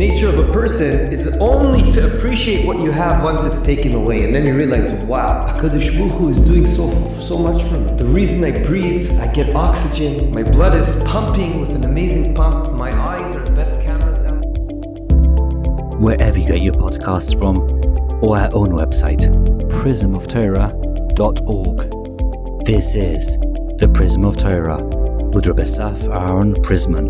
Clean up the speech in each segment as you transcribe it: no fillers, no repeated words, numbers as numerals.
nature of a person is only to appreciate what you have once it's taken away, and then you realize, wow, HaKadosh Baruch Hu is doing so much for me. The reason I breathe, I get oxygen, my blood is pumping with an amazing pump, my eyes are the best cameras ever. Wherever you get your podcasts from, or our own website, prismoftorah.org. This is the Prism of Torah with Rabbi Asaf Aaron Prisman.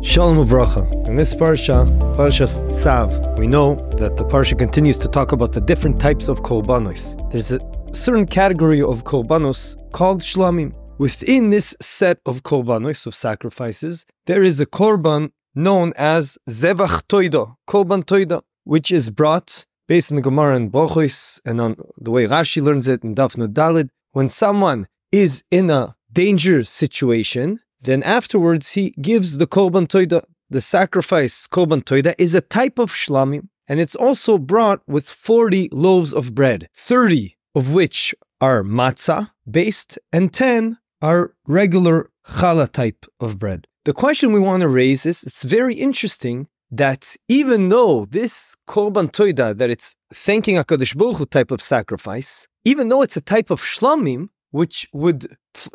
Shalom Uvracha. In this Parshas Tzav, we know that the Parsha continues to talk about the different types of korbanos. There's a certain category of korbanos called shlamim. Within this set of korbanos, of sacrifices, there is a korban known as Zevach Todah, Korban Todah, which is brought based on the Gemara in Brachos and on the way Rashi learns it in Daf Nun Daled. When someone is in a danger situation, then afterwards he gives the Korban Todah. The sacrifice Korban Todah is a type of shlamim, and it's also brought with 40 loaves of bread, 30 of which are matzah based, and 10 are regular challah type of bread. The question we want to raise is, it's very interesting that even though this Korban Todah, that it's thanking HaKadosh Baruch Hu type of sacrifice, even though it's a type of shlamim, which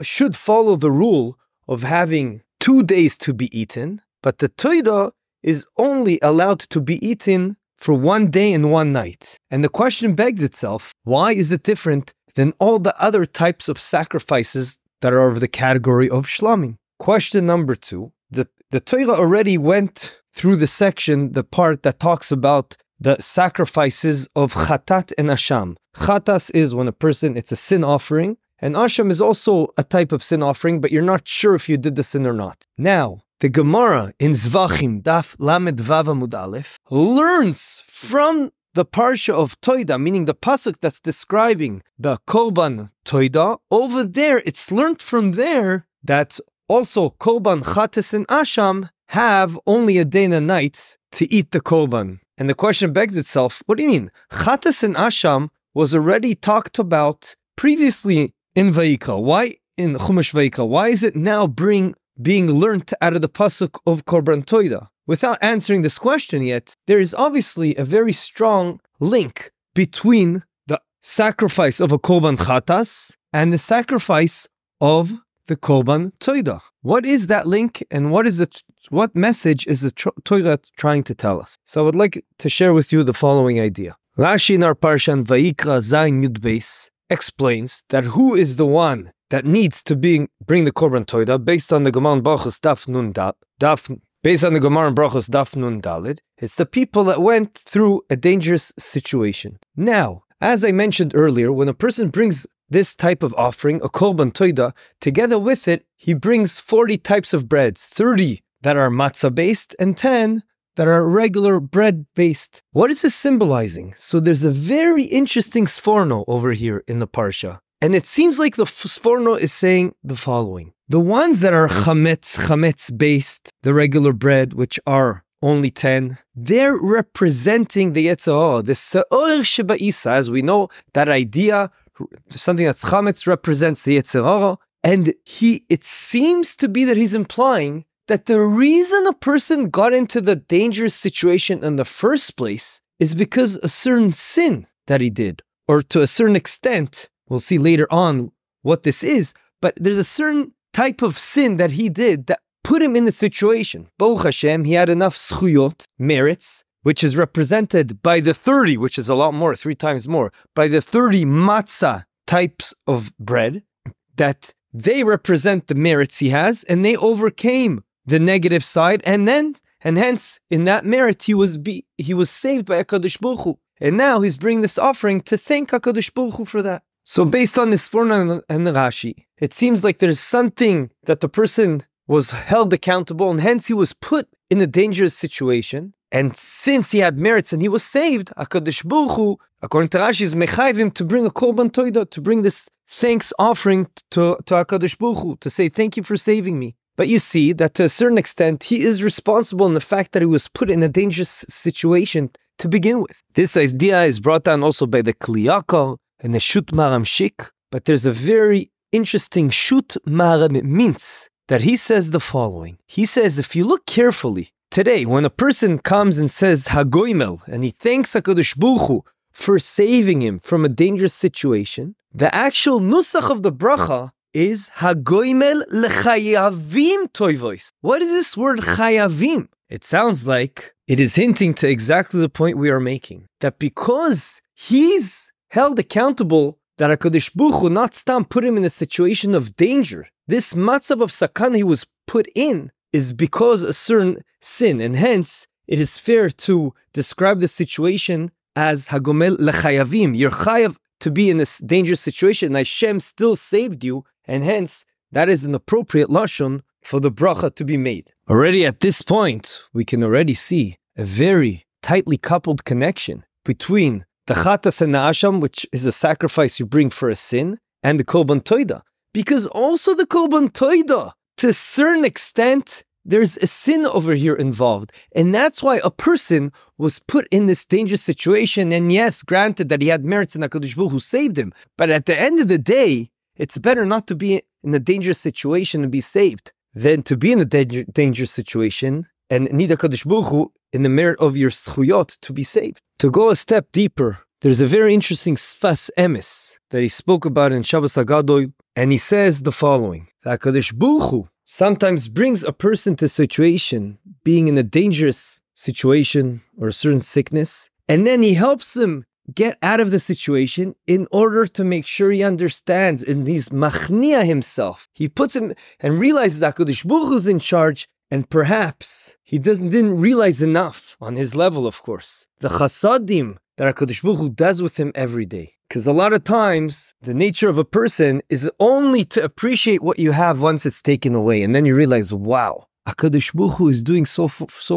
should follow the rule of having 2 days to be eaten, but the Todah is only allowed to be eaten for 1 day and 1 night. And the question begs itself, why is it different than all the other types of sacrifices that are of the category of shlamim? Question number 2, the Torah already went through the section, the part that talks about the sacrifices of Chatat and Asham. Chatas is when a person, it's a sin offering, and Asham is also a type of sin offering, but you're not sure if you did the sin or not. Now, the Gemara in Zvachim, Daf Lamed Vav Amud Aleph, learns from the Parsha of Todah, meaning the pasuk that's describing the Korban Todah. Over there, it's learned from there that also Korban Chatas and Asham have only a day and a night to eat the Korban. And the question begs itself, what do you mean? Chatas and Asham was already talked about previously in Vayikra. Why in Chumash Vayikra? Why is it now being learned out of the pasuk of Korban Todah? Without answering this question yet, there is obviously a very strong link between the sacrifice of a Korban Chatas and the sacrifice of the Korban Todah. What is that link, and what message is the Torah trying to tell us? So I would like to share with you the following idea. Rashi in our Parshat Vayikra Zayin Yud Beis explains that who is the one that needs to bring the Korban Todah based on the Gemara in Brachos Daf Nun Daled. It's the people that went through a dangerous situation. Now, as I mentioned earlier, when a person brings this type of offering, a Korban Todah, together with it, he brings 40 types of breads, 30 that are matzah based and 10 that are regular bread based. What is this symbolizing? So there's a very interesting sforno over here in the Parsha. And it seems like the sforno is saying the following. The ones that are chametz based, the regular bread, which are only 10, they're representing the Yetzer Hara, the Se'or Sheba'isa. As we know, that idea, something that's chametz represents the Yetzer Hara. And it seems to be that he's implying that the reason a person got into the dangerous situation in the first place is because a certain sin that he did, or to a certain extent, we'll see later on what this is, but there's a certain type of sin that he did that put him in the situation. Baruch Hashem, he had enough schuyot, merits, which is represented by the 30, which is a lot more, 3 times more, by the 30 matzah types of bread, that they represent the merits he has, and they overcame the negative side, and hence in that merit he was saved by HaKadosh Baruch Hu, and now he's bringing this offering to thank HaKadosh Baruch Hu for that. So based on this Forna and the Rashi, it seems like there's something that the person was held accountable, and hence he was put in a dangerous situation. And since he had merits and he was saved, HaKadosh Baruch Hu, according to Rashi, is mechayv him to bring a Korban Todah, to bring this thanks offering to HaKadosh Baruch Hu, to say thank you for saving me. But you see that to a certain extent, he is responsible in the fact that he was put in a dangerous situation to begin with. This idea is brought down also by the Kli Yakar and the Shut Maram Shik, but there's a very interesting Shut Maram Mintz that he says the following. He says, if you look carefully, today, when a person comes and says Hagoimel, and he thanks HaKadosh Baruch Hu for saving him from a dangerous situation, the actual nusach of the bracha is Hagoimel lechayavim toivois. What is this word chayavim? It sounds like it is hinting to exactly the point we are making. That because he's held accountable, that HaKadosh Baruch Hu not stam put him in a situation of danger. This matzav of sakana he was put in is because a certain sin, and hence it is fair to describe the situation as hagomel lechayavim. You're chayav to be in this dangerous situation, and Hashem still saved you, and hence that is an appropriate lashon for the bracha to be made. Already at this point, we can already see a very tightly coupled connection between the Chatos and the Asham, which is a sacrifice you bring for a sin, and the Korban Todah. Because also the Korban Todah, to a certain extent, there's a sin over here involved. And that's why a person was put in this dangerous situation. And yes, granted that he had merits in HaKadosh Baruch Hu saved him. But at the end of the day, it's better not to be in a dangerous situation and be saved than to be in a dangerous situation and need HaKadosh Baruch Hu in the merit of your zchuyot to be saved. To go a step deeper, there's a very interesting sfas emes that he spoke about in Shabbos HaGadol, and he says the following: that HaKadosh Baruch Hu sometimes brings a person to a situation, being in a dangerous situation or a certain sickness, and then he helps them get out of the situation in order to make sure he understands, and he's machnia himself. He puts him and realizes that HaKadosh Baruch Hu is in charge, and perhaps he didn't realize enough on his level, of course. The chasadim that HaKadosh Baruch Hu does with him every day. Because a lot of times, the nature of a person is only to appreciate what you have once it's taken away. And then you realize, wow, HaKadosh Baruch Hu is doing so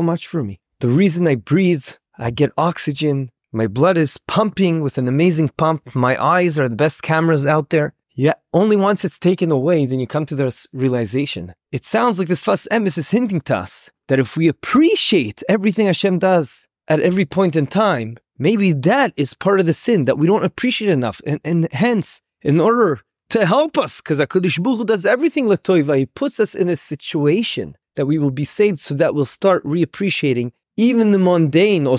much for me. The reason I breathe, I get oxygen, my blood is pumping with an amazing pump, my eyes are the best cameras out there. Yeah, only once it's taken away, then you come to this realization. It sounds like this Sfas Emes is hinting to us that if we appreciate everything Hashem does at every point in time, maybe that is part of the sin, that we don't appreciate enough. And hence, in order to help us, because HaKadosh Baruch Hu does everything l'toiva, He puts us in a situation that we will be saved, so that we'll start reappreciating even the mundane, or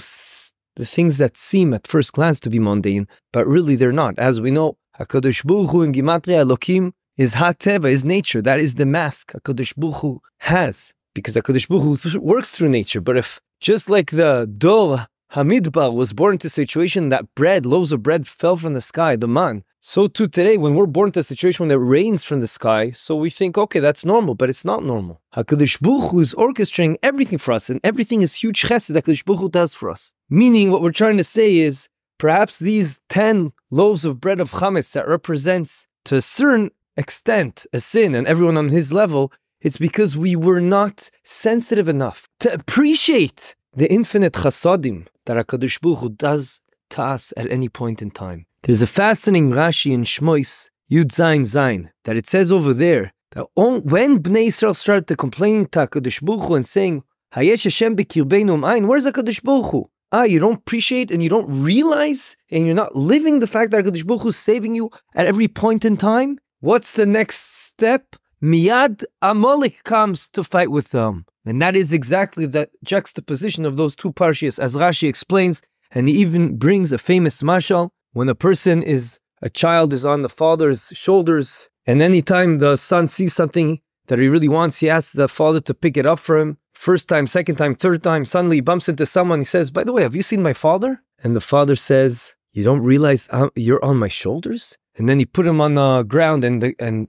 the things that seem at first glance to be mundane, but really they're not. As we know, HaKadosh Baruch Hu in Gematria Elokim is Ha-Teva, is nature. That is the mask HaKadosh Baruch Hu has, because HaKadosh Baruch Hu works through nature. But if, just like the Dor Hamidbar was born into a situation that loaves of bread fell from the sky, the man, so too today, when we're born into a situation when it rains from the sky, so we think, okay, that's normal, but it's not normal. HaKadosh Baruch Hu is orchestrating everything for us, and everything is huge chesed that HaKadosh Baruch Hu does for us. Meaning, what we're trying to say is, perhaps these 10 loaves of bread of chametz that represents, to a certain extent, a sin, and everyone on his level, it's because we were not sensitive enough to appreciate the infinite chasadim that HaKadosh Baruch Hu does to us at any point in time. There's a fascinating Rashi in Shmois, Yud Zayin Zayin, that it says over there, that when Bnei Yisrael started to complain to HaKadosh Baruch Hu and saying, Hayesh Hashem b'kirbeinu u'ayin, where's HaKadosh Baruch Hu? You don't appreciate and you don't realize, and you're not living the fact that HaKadosh Baruch Hu is saving you at every point in time? What's the next step? Miyad Amalek comes to fight with them. And that is exactly that juxtaposition of those two Parshas, as Rashi explains, and he even brings a famous mashal, when a child is on the father's shoulders, and anytime the son sees something that he really wants, he asks the father to pick it up for him. First time, second time, third time, suddenly he bumps into someone, he says, by the way, have you seen my father? And the father says, you don't realize you're on my shoulders? And then he put him on the ground, and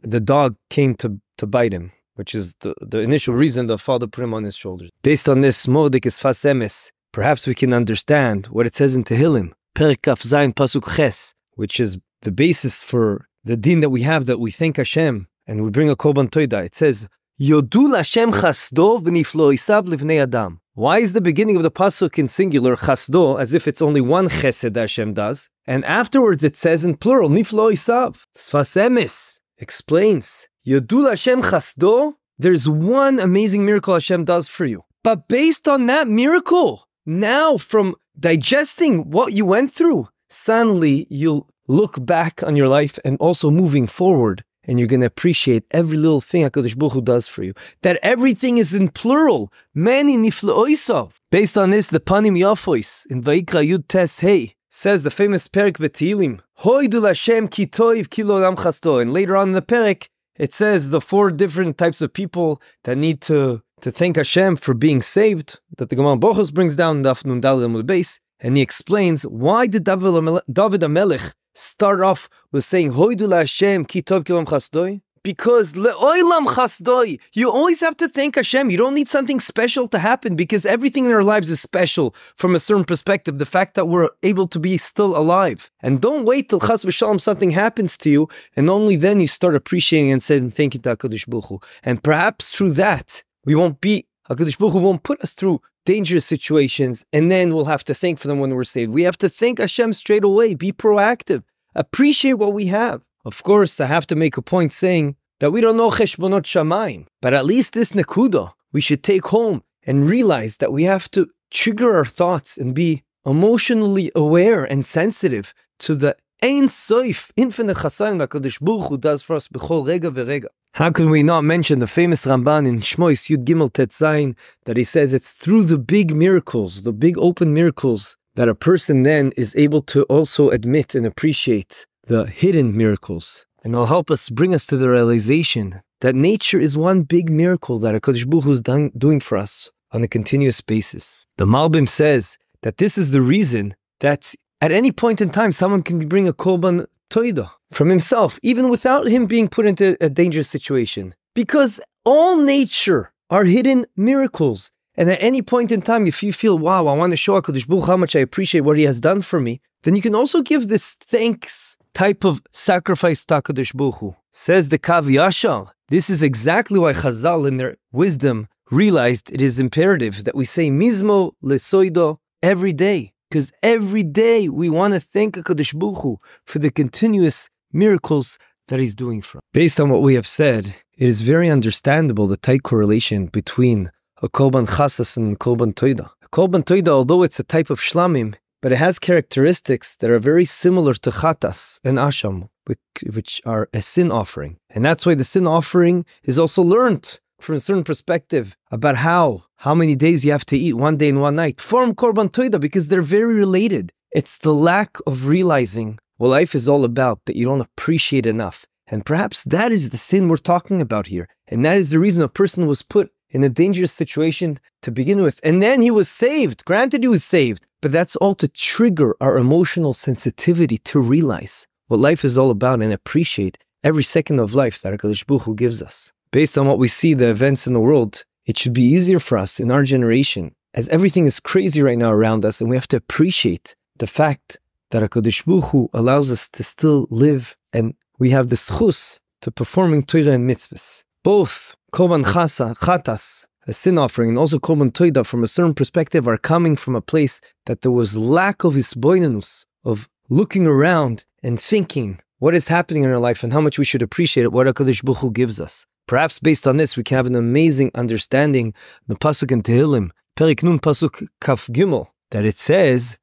the dog came to bite him, which is the initial reason the father put him on his shoulders. Based on this Modik is Sfas Emes, perhaps we can understand what it says in Tehillim, Perek Kaf Zayin Pasuk Ches, which is the basis for the din that we have, that we thank Hashem, and we bring a Korban Todah. It says, Yodul Hashem Chasdo v'niflo isav livnei Adam. Why is the beginning of the pasuk in singular Chasdo, as if it's only one chesed that Hashem does, and afterwards it says in plural Niflo isav? Sfas Emes explains, Yodul Hashem Chasdo, there's one amazing miracle Hashem does for you. But based on that miracle, now from digesting what you went through, suddenly you'll look back on your life, and also moving forward, and you're going to appreciate every little thing HaKadosh Baruch Hu does for you. That everything is in plural. Many nifla'oisav. Based on this, the Panim Yafois in Vayikra Yud Tes Hey says the famous Perek V'Teilim, Hoidu L'Hashem ki toiv ki lo olam chasto. And later on in the Perek, it says the 4 different types of people that need to thank Hashem for being saved, that the Gemara Bochos brings down in Daf Nun Daled Amud Beis, and he explains why did David HaMelech start off with saying Hoidu L'Hashem ki tov ki lo olam chasdoi? Because le'olam chasdoi, you always have to thank Hashem. You don't need something special to happen because everything in our lives is special from a certain perspective. The fact that we're able to be still alive. And don't wait till chas v'shalom something happens to you and only then you start appreciating and saying thank you to HaKadosh Baruch Hu. And perhaps through that, HaKadosh Baruch Hu won't put us through dangerous situations and then we'll have to thank for them when we're saved. We have to thank Hashem straight away. Be proactive. Appreciate what we have. Of course, I have to make a point saying that we don't know cheshbonot shamayim, but at least this nekuda we should take home and realize that we have to trigger our thoughts and be emotionally aware and sensitive to the Ein Sof, infinite chasadim that HaKadosh Baruch Hu does for us b'chol rega v'rega. How can we not mention the famous Ramban in Shmois Yud Gimel Tet Zayin that he says it's through the big miracles, the big open miracles, that a person then is able to also admit and appreciate the hidden miracles, and will help us bring us to the realization that nature is one big miracle that HaKadosh Baruch Hu is doing for us on a continuous basis. The Malbim says that this is the reason that at any point in time someone can bring a Korban Todah from himself, even without him being put into a dangerous situation. Because all nature are hidden miracles. And at any point in time, if you feel, wow, I want to show HaKadosh Baruch Hu how much I appreciate what he has done for me, then you can also give this thanks type of sacrifice to HaKadosh Baruch Hu. Says the Kav Yashar, this is exactly why Chazal in their wisdom realized it is imperative that we say Mizmo Lesoido every day. Because every day we want to thank HaKadosh Baruch Hu for the continuous miracles that he's doing for us. Based on what we have said, it is very understandable the tight correlation between a Korban Chatos and Korban Todah. A Korban Todah, although it's a type of shlamim, but it has characteristics that are very similar to Chatos and Asham, which are a sin offering. And that's why the sin offering is also learned from a certain perspective about how many days you have to eat, 1 day and 1 night, from Korban Todah, because they're very related. It's the lack of realizing what life is all about that you don't appreciate enough. And perhaps that is the sin we're talking about here. And that is the reason a person was put in a dangerous situation to begin with. And then he was saved. Granted, he was saved. But that's all to trigger our emotional sensitivity to realize what life is all about and appreciate every second of life that HaKadosh Baruch Hu gives us. Based on what we see, the events in the world, it should be easier for us in our generation, as everything is crazy right now around us, and we have to appreciate the fact that HaKadosh Baruch Hu allows us to still live, and we have the schus to performing Torah and mitzvahs. Both Korban Chatos, a sin offering, and also Korban Todah, from a certain perspective, are coming from a place that there was lack of hisboinanus, of looking around and thinking what is happening in our life and how much we should appreciate it, what HaKadosh Baruch Hu gives us. Perhaps based on this, we can have an amazing understanding, the pasuk in Tehillim, Perik Nun pasuk Kaf Gimel, that it says,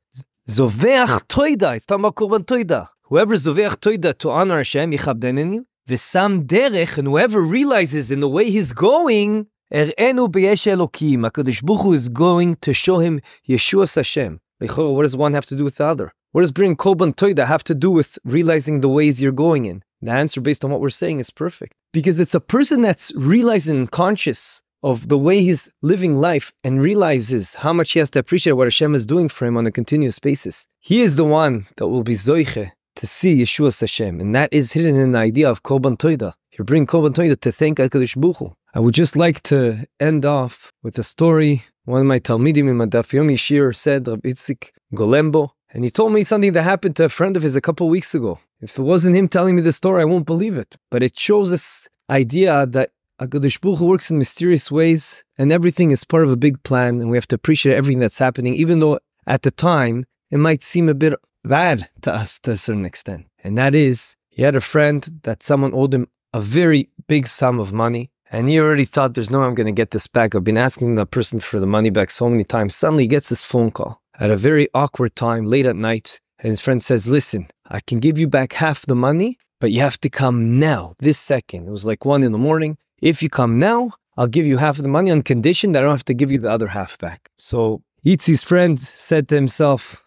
Zoveach Todah, it's talking about Korban Todah. Whoever Zoveach Todah to honor Hashem, Yichabdenenu, V'sam derech, and whoever realizes in the way he's going, Er'enu b'yesh Elokim, HaKadosh Baruch Hu is going to show him Yeshuas Hashem. What does one have to do with the other? What does bringing Korban Todah have to do with realizing the ways you're going in? The answer, based on what we're saying, is perfect. Because it's a person that's realizing and conscious of the way he's living life and realizes how much he has to appreciate what Hashem is doing for him on a continuous basis. He is the one that will be zoiche to see Yeshuas Hashem. And that is hidden in the idea of Korban Todah. You bring Korban Todah to thank HaKadosh Baruch Hu. I would just like to end off with a story. One of my Talmidim in my Daf Yomi Shir said, Rabbi Itzik Golembo, and he told me something that happened to a friend of his a couple weeks ago. If it wasn't him telling me the story, I won't believe it. But it shows this idea that HaKadosh Baruch Hu works in mysterious ways, and everything is part of a big plan, and we have to appreciate everything that's happening, even though at the time it might seem a bit bad to us to a certain extent. And that is, he had a friend that someone owed him a very big sum of money, and he already thought, there's no way I'm going to get this back. I've been asking the person for the money back so many times. Suddenly he gets this phone call at a very awkward time, late at night, and his friend says, listen, I can give you back half the money, but you have to come now, this second. It was like 1 a.m. If you come now, I'll give you half of the money on condition that I don't have to give you the other half back. So Yitzi's friend said to himself,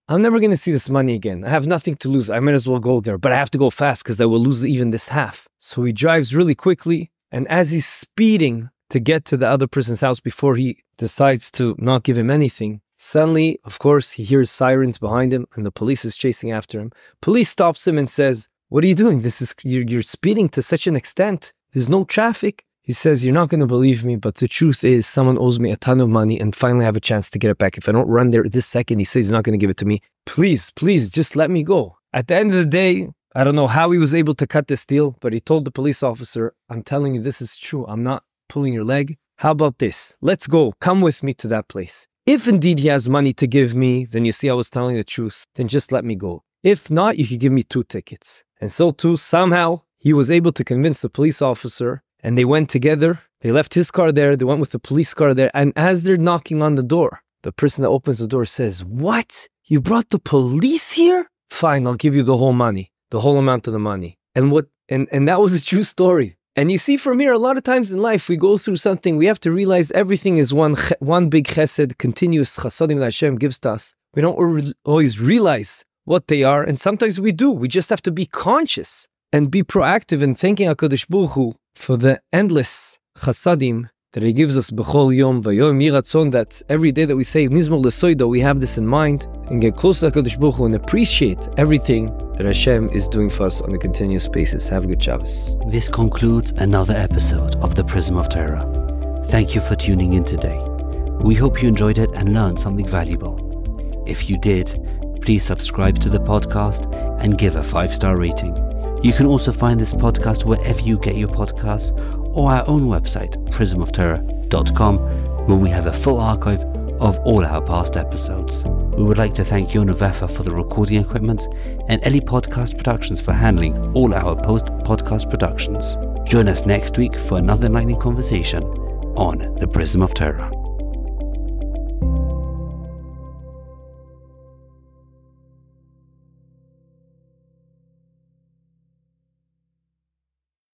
I'm never going to see this money again. I have nothing to lose. I might as well go there, but I have to go fast because I will lose even this half. So he drives really quickly, and as he's speeding to get to the other person's house before he decides to not give him anything, suddenly, of course, he hears sirens behind him and the police is chasing after him. Police stops him and says, what are you doing? You're speeding to such an extent. There's no traffic. He says, you're not going to believe me, but the truth is someone owes me a ton of money and finally I have a chance to get it back. If I don't run there this second, he says he's not going to give it to me. Please, just let me go. At the end of the day, I don't know how he was able to cut this deal, but he told the police officer, I'm telling you, this is true. I'm not pulling your leg. How about this? Let's go. Come with me to that place. If indeed he has money to give me, then you see I was telling the truth. Then just let me go. If not, you could give me 2 tickets. And so too, somehow, he was able to convince the police officer, and they went together. They left his car there. They went with the police car there. And as they're knocking on the door, the person that opens the door says, what? You brought the police here? Fine, I'll give you the whole money, the whole amount of the money. And that was a true story. And you see from here, a lot of times in life, we go through something, we have to realize everything is one big chesed, continuous chasadim that Hashem gives to us. We don't always realize what they are, and sometimes we do. We just have to be conscious and be proactive in thanking HaKadosh Baruch Hu for the endless chasadim that He gives us b'chol yom v'yom yiratzon, that every day that we say Mizmor L'Soido, we have this in mind and get close to HaKadosh Baruch Hu and appreciate everything that Hashem is doing for us on a continuous basis. Have a good Shabbos. This concludes another episode of the Prism of Torah. Thank you for tuning in today. We hope you enjoyed it and learned something valuable. If you did, please subscribe to the podcast and give a 5-star rating. You can also find this podcast wherever you get your podcasts, or our own website, prismoftorah.com, where we have a full archive of all our past episodes. We would like to thank Yona Vefa for the recording equipment and Eli Podcast Productions for handling all our post-podcast productions. Join us next week for another enlightening conversation on the Prism of Torah.